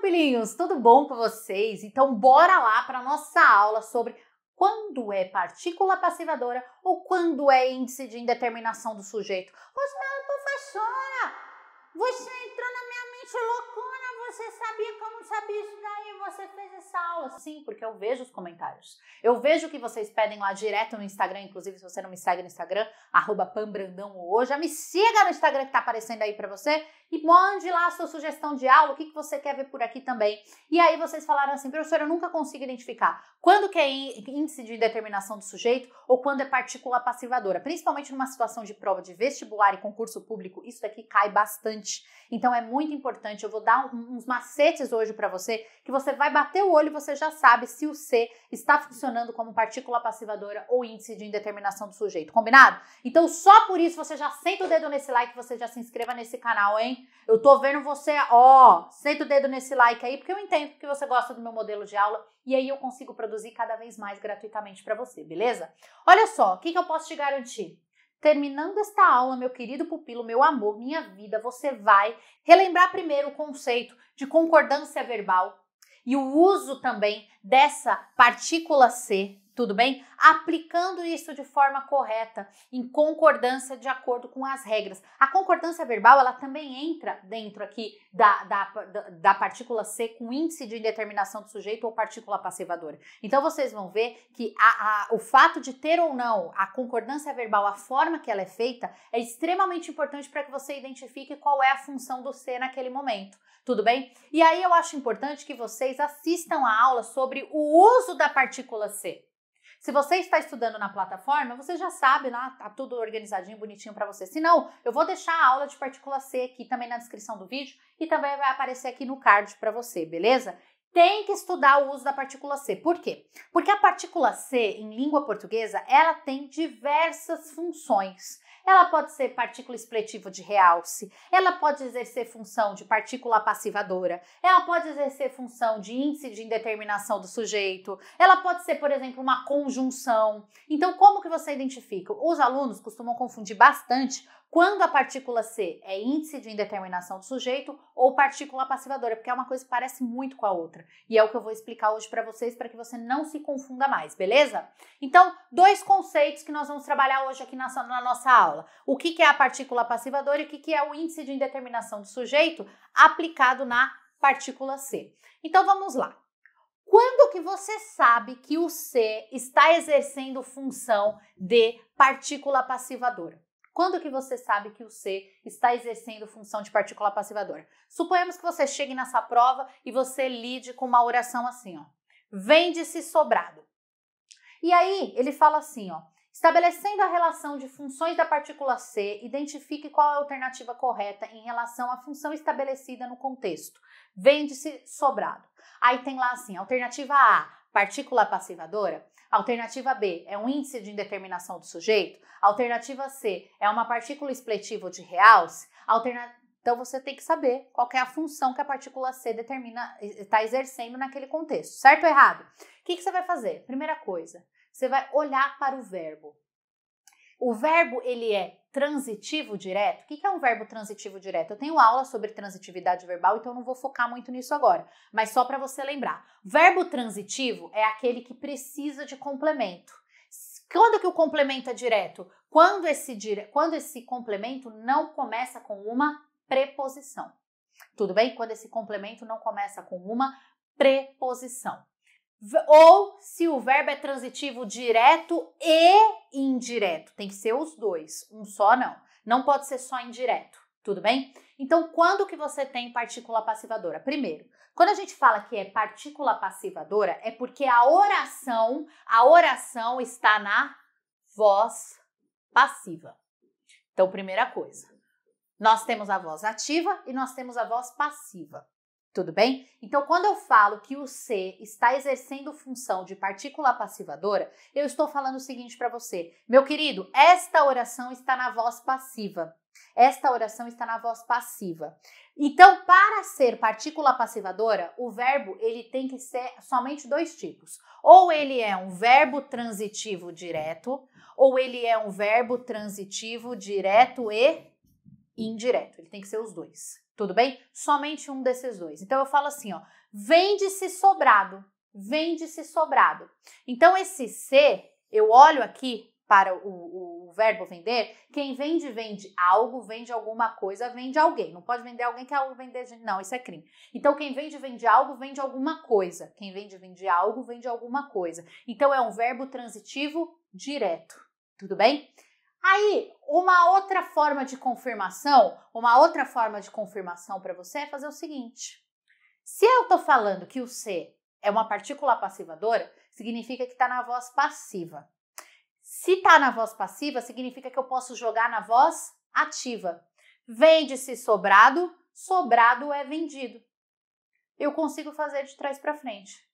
pupilinhos, tudo bom com vocês? Então bora lá para nossa aula sobre quando é partícula passivadora ou quando é índice de indeterminação do sujeito. Professora, você entrou na minha mente loucona, você sabia como sabia isso daí, você fez essa aula? Sim, porque eu vejo os comentários. Eu vejo que vocês pedem lá direto no Instagram, inclusive se você não me segue no Instagram, @pambrandão ou já me siga no Instagram que tá aparecendo aí pra você e mande lá a sua sugestão de aula, o que você quer ver por aqui também. E aí vocês falaram assim, professora, eu nunca consigo identificar quando que é índice de indeterminação do sujeito ou quando é partícula passivadora, principalmente numa situação de prova de vestibular e concurso público, isso daqui cai bastante. Então é muito importante, eu vou dar uns macetes hoje para você, que você vai bater o olho e você já sabe se o C está funcionando como partícula passivadora ou índice de indeterminação do sujeito, combinado? Então só por isso você já senta o dedo nesse like, você já se inscreva nesse canal, hein? Eu tô vendo você, senta o dedo nesse like aí, porque eu entendo que você gosta do meu modelo de aula e aí eu consigo produzir cada vez mais gratuitamente para você, beleza? Olha só, o que eu posso te garantir? Terminando esta aula, meu querido pupilo, meu amor, minha vida, você vai relembrar primeiro o conceito de concordância verbal e o uso também dessa partícula C, tudo bem? Aplicando isso de forma correta, em concordância de acordo com as regras. A concordância verbal, ela também entra dentro aqui da partícula C com índice de indeterminação do sujeito ou partícula passivadora. Então, vocês vão ver que o fato de ter ou não a concordância verbal, a forma que ela é feita, é extremamente importante para que você identifique qual é a função do C naquele momento. Tudo bem? E aí eu acho importante que vocês assistam a aula sobre o uso da partícula C. Se você está estudando na plataforma, você já sabe, lá tá tudo organizadinho, bonitinho para você. Se não, eu vou deixar a aula de partícula C aqui também na descrição do vídeo e também vai aparecer aqui no card para você, beleza? Tem que estudar o uso da partícula C. Por quê? Porque a partícula C, em língua portuguesa, ela tem diversas funções. Ela pode ser partícula expletiva de realce, ela pode exercer função de partícula passivadora, ela pode exercer função de índice de indeterminação do sujeito, ela pode ser, por exemplo, uma conjunção. Então, como que você identifica? Os alunos costumam confundir bastante quando a partícula C é índice de indeterminação do sujeito ou partícula passivadora, porque é uma coisa que parece muito com a outra. E é o que eu vou explicar hoje para vocês, para que você não se confunda mais, beleza? Então, dois conceitos que nós vamos trabalhar hoje aqui na nossa aula. O que é a partícula passivadora e o que é o índice de indeterminação do sujeito aplicado na partícula C. Então, vamos lá. Quando que você sabe que o C está exercendo função de partícula passivadora? Quando que você sabe que o C está exercendo função de partícula passivadora? Suponhamos que você chegue nessa prova e você lide com uma oração assim, ó. Vende-se sobrado. E aí, ele fala assim, ó. Estabelecendo a relação de funções da partícula C, identifique qual é a alternativa correta em relação à função estabelecida no contexto. Vende-se sobrado. Aí tem lá assim, alternativa A, partícula passivadora. Alternativa B é um índice de indeterminação do sujeito. Alternativa C é uma partícula expletiva de realce. Então você tem que saber qual que é a função que a partícula C está exercendo naquele contexto, certo ou errado? O que você vai fazer? Primeira coisa, você vai olhar para o verbo. O verbo, ele é transitivo direto? O que é um verbo transitivo direto? Eu tenho aula sobre transitividade verbal, então eu não vou focar muito nisso agora, mas só para você lembrar. Verbo transitivo é aquele que precisa de complemento. Quando que o complemento é direto? Quando esse complemento não começa com uma preposição. Tudo bem? Quando esse complemento não começa com uma preposição. Ou se o verbo é transitivo direto e indireto. Tem que ser os dois, um só não. Não pode ser só indireto, tudo bem? Então, quando que você tem partícula passivadora? Primeiro, quando a gente fala que é partícula passivadora, é porque a oração está na voz passiva. Então, primeira coisa, nós temos a voz ativa e nós temos a voz passiva. Tudo bem? Então, quando eu falo que o C está exercendo função de partícula passivadora, eu estou falando o seguinte para você. Meu querido, esta oração está na voz passiva. Esta oração está na voz passiva. Então, para ser partícula passivadora, o verbo ele tem que ser somente dois tipos. Ou ele é um verbo transitivo direto, ou ele é um verbo transitivo direto e indireto. Ele tem que ser os dois. tudo bem? Somente um desses dois. Então eu falo assim, ó, vende-se sobrado, vende-se sobrado. Então esse se, eu olho aqui para o verbo vender, quem vende, vende algo, vende alguma coisa, vende alguém. Não pode vender alguém que é algo vender, não, isso é crime. Então quem vende, vende algo, vende alguma coisa. Quem vende, vende algo, vende alguma coisa. Então é um verbo transitivo direto, tudo bem? Aí, uma outra forma de confirmação para você é fazer o seguinte. Se eu tô falando que o se é uma partícula passivadora, significa que está na voz passiva. Se está na voz passiva, significa que eu posso jogar na voz ativa. Vende-se sobrado, sobrado é vendido. Eu consigo fazer de trás para frente.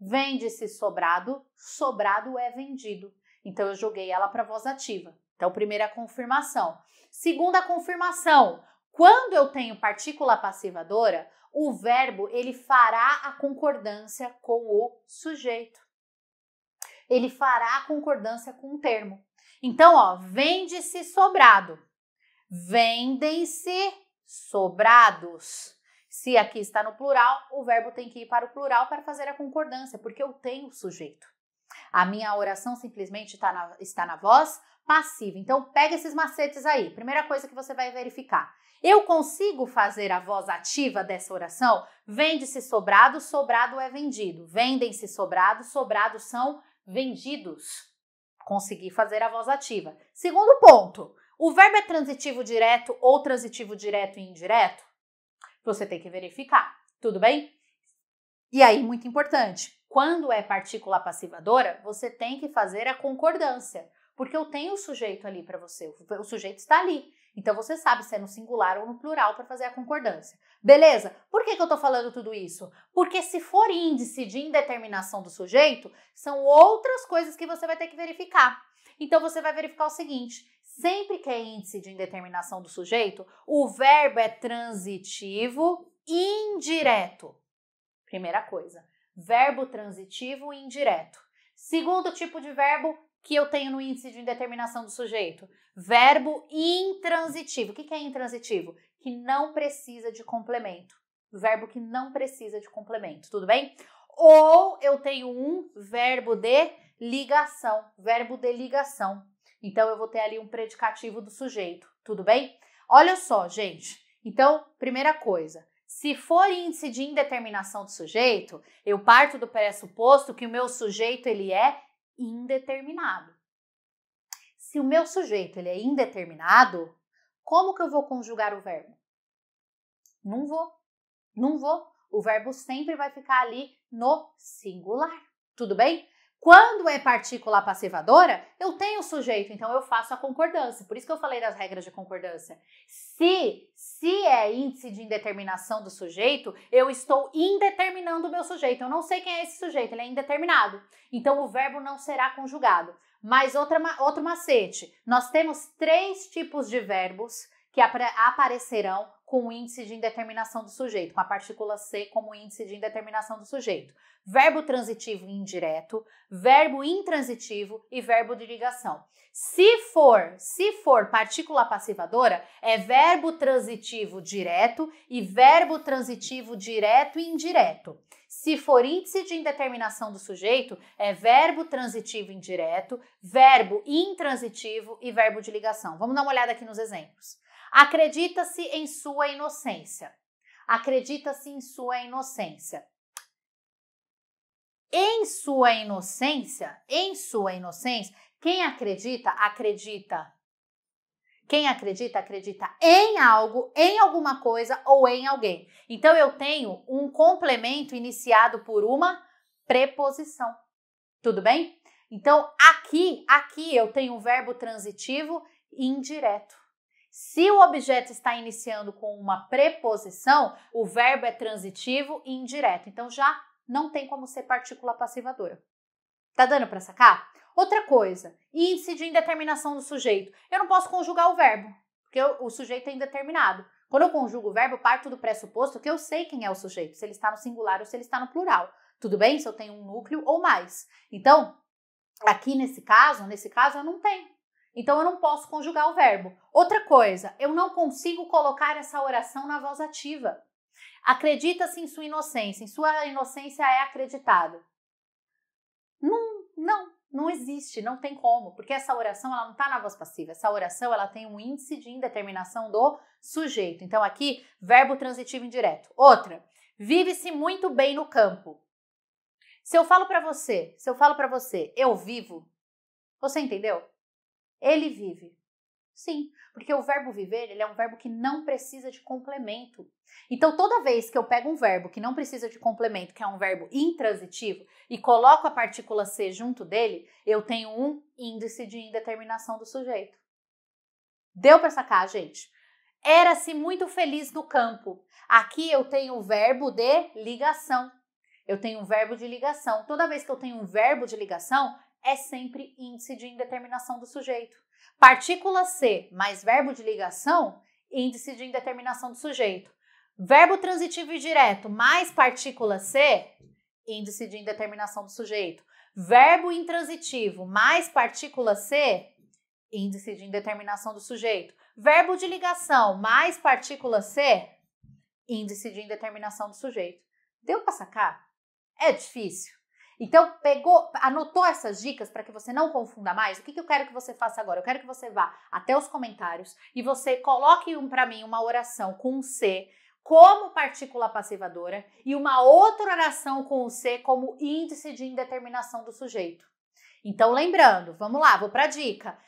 Vende-se sobrado, sobrado é vendido. Então, eu joguei ela para voz ativa. Então, primeira confirmação. Segunda confirmação, quando eu tenho partícula passivadora, o verbo ele fará a concordância com o sujeito. Ele fará a concordância com o termo. Então, ó, vende-se sobrado. Vendem-se sobrados. Se aqui está no plural, o verbo tem que ir para o plural para fazer a concordância, porque eu tenho o sujeito. A minha oração simplesmente está na voz passiva. Então, pega esses macetes aí. Primeira coisa que você vai verificar. Eu consigo fazer a voz ativa dessa oração? Vende-se sobrado, sobrado é vendido. Vendem-se sobrado, sobrados são vendidos. Consegui fazer a voz ativa. Segundo ponto. O verbo é transitivo direto ou transitivo direto e indireto? Você tem que verificar. Tudo bem? E aí, muito importante. Quando é partícula passivadora, você tem que fazer a concordância. Porque eu tenho o sujeito ali para você, o sujeito está ali. Então, você sabe se é no singular ou no plural para fazer a concordância. Beleza? Por que eu estou falando tudo isso? Porque se for índice de indeterminação do sujeito, são outras coisas que você vai ter que verificar. Então, você vai verificar o seguinte, sempre que é índice de indeterminação do sujeito, o verbo é transitivo indireto. Primeira coisa, verbo transitivo indireto. Segundo tipo de verbo que eu tenho no índice de indeterminação do sujeito, verbo intransitivo. O que é intransitivo? Que não precisa de complemento. Verbo que não precisa de complemento, tudo bem? Ou eu tenho um verbo de ligação, Então, eu vou ter ali um predicativo do sujeito, tudo bem? Olha só, gente. Então, primeira coisa, se for índice de indeterminação do sujeito, eu parto do pressuposto que o meu sujeito ele é indeterminado. Se o meu sujeito ele é indeterminado, como que eu vou conjugar o verbo? Não vou. O verbo sempre vai ficar ali no singular, tudo bem? Quando é partícula passivadora, eu tenho o sujeito, então eu faço a concordância. Por isso que eu falei das regras de concordância. Se é índice de indeterminação do sujeito, eu estou indeterminando o meu sujeito. Eu não sei quem é esse sujeito, ele é indeterminado. Então, o verbo não será conjugado. Mas outro macete. Nós temos 3 tipos de verbos que aparecerão com o índice de indeterminação do sujeito, com a partícula C como índice de indeterminação do sujeito. Verbo transitivo indireto, verbo intransitivo e verbo de ligação. Se for partícula passivadora, é verbo transitivo direto e verbo transitivo direto e indireto. Se for índice de indeterminação do sujeito, é verbo transitivo indireto, verbo intransitivo e verbo de ligação. Vamos dar uma olhada aqui nos exemplos. Acredita-se em sua inocência. Acredita-se em sua inocência. Em sua inocência, quem acredita, acredita. Quem acredita, acredita em algo, em alguma coisa ou em alguém. Então, eu tenho um complemento iniciado por uma preposição. Tudo bem? Então, aqui eu tenho um verbo transitivo indireto. Se o objeto está iniciando com uma preposição, o verbo é transitivo e indireto. Então, já não tem como ser partícula passivadora. Tá dando para sacar? Outra coisa, índice de indeterminação do sujeito. Eu não posso conjugar o verbo, porque o sujeito é indeterminado. Quando eu conjugo o verbo, eu parto do pressuposto que eu sei quem é o sujeito, se ele está no singular ou se ele está no plural. Tudo bem? Se eu tenho um núcleo ou mais. Então, aqui nesse caso eu não tenho. Então eu não posso conjugar o verbo. Outra coisa, eu não consigo colocar essa oração na voz ativa. Acredita-se em sua inocência é acreditada. Não existe, não tem como, porque essa oração ela não está na voz passiva, essa oração ela tem um índice de indeterminação do sujeito. Então aqui, verbo transitivo indireto. Outra, vive-se muito bem no campo. Se eu falo para você, eu vivo, você entendeu? Ele vive. Sim, porque o verbo viver, ele é um verbo que não precisa de complemento. Então, toda vez que eu pego um verbo que não precisa de complemento, que é um verbo intransitivo, e coloco a partícula ser junto dele, eu tenho um índice de indeterminação do sujeito. Deu para sacar, gente? Era-se muito feliz no campo. Aqui eu tenho o verbo de ligação. Eu tenho um verbo de ligação. Toda vez que eu tenho um verbo de ligação, é sempre índice de indeterminação do sujeito. Partícula ser mais verbo de ligação, índice de indeterminação do sujeito. Verbo transitivo e direto mais partícula ser, índice de indeterminação do sujeito. Verbo intransitivo mais partícula ser, índice de indeterminação do sujeito. Verbo de ligação mais partícula ser, índice de indeterminação do sujeito. Deu para sacar? É difícil? Então, anotou essas dicas para que você não confunda mais? O que eu quero que você faça agora? Eu quero que você vá até os comentários e você coloque para mim uma oração com um C como partícula passivadora e uma outra oração com o C como índice de indeterminação do sujeito. Então, lembrando, vamos lá, vou para a dica.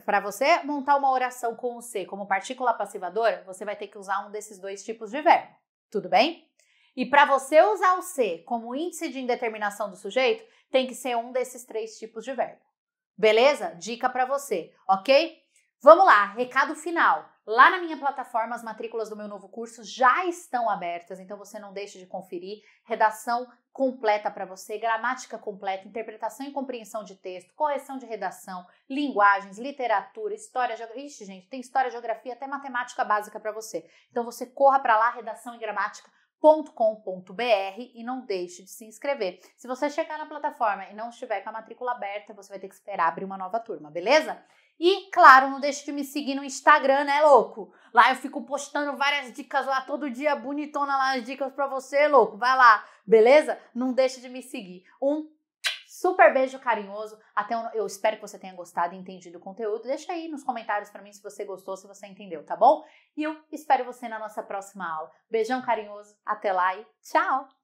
Para você montar uma oração com o C como partícula passivadora, você vai ter que usar um desses dois tipos de verbo. Tudo bem? E para você usar o C como índice de indeterminação do sujeito, tem que ser um desses três tipos de verbo. Beleza? Dica para você, ok? Vamos lá, recado final. Lá na minha plataforma, as matrículas do meu novo curso já estão abertas, então você não deixe de conferir. Redação completa para você, gramática completa, interpretação e compreensão de texto, correção de redação, linguagens, literatura, história, geografia. Ixi, gente, tem história, geografia, até matemática básica para você. Então você corra para lá, redação e gramática.com.br e não deixe de se inscrever. Se você chegar na plataforma e não estiver com a matrícula aberta, você vai ter que esperar abrir uma nova turma, beleza? E, claro, não deixe de me seguir no Instagram, né, louco? Lá eu fico postando várias dicas lá, todo dia bonitona lá, as dicas pra você, louco. Vai lá, beleza? Não deixe de me seguir. Um super beijo carinhoso. Eu espero que você tenha gostado e entendido o conteúdo. Deixa aí nos comentários pra mim se você gostou, se você entendeu, tá bom? E eu espero você na nossa próxima aula. Beijão carinhoso, até lá e tchau!